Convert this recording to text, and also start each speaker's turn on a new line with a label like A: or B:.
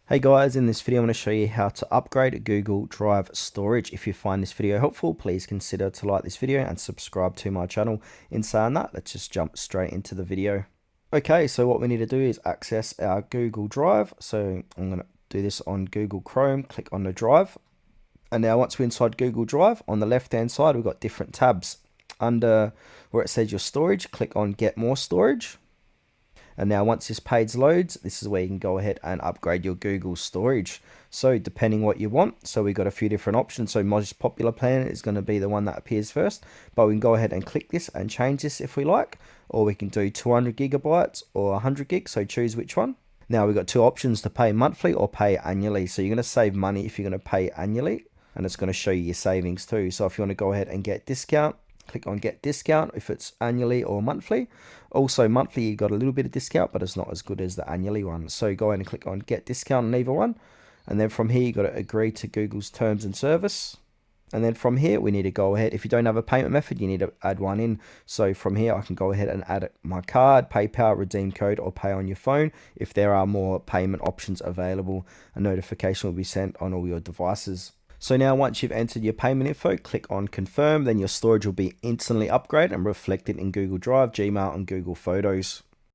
A: Hey guys, in this video I'm going to show you how to upgrade Google Drive storage. If you find this video helpful, please consider to like this video and subscribe to my channel. In saying that, let's just jump straight into the video. Okay, so what we need to do is access our Google Drive. So I'm going to do this on Google Chrome, click on the drive. And now once we're inside Google Drive, on the left hand side we've got different tabs. Under where it says your storage, click on get more storage. And now once this page loads, this is where you can go ahead and upgrade your Google storage. So depending what you want, so we've got a few different options. So most popular plan is going to be the one that appears first, but we can go ahead and click this and change this if we like, or we can do 200 gigabytes or 100 gigs. So choose which one. Now we've got two options to pay monthly or pay annually. So you're going to save money if you're going to pay annually, and it's going to show you your savings too. So if you want to go ahead and get discount, click on get discount if it's annually or monthly. Also monthly you got a little bit of discount, but it's not as good as the annually one. So go ahead and click on get discount on either one, and then from here you got to agree to Google's terms and service. And then from here we need to go ahead, if you don't have a payment method you need to add one in. So from here I can go ahead and add my card, PayPal, redeem code, or pay on your phone. If there are more payment options available, a notification will be sent on all your devices. So now once you've entered your payment info, click on confirm, then your storage will be instantly upgraded and reflected in Google Drive, Gmail, and Google Photos.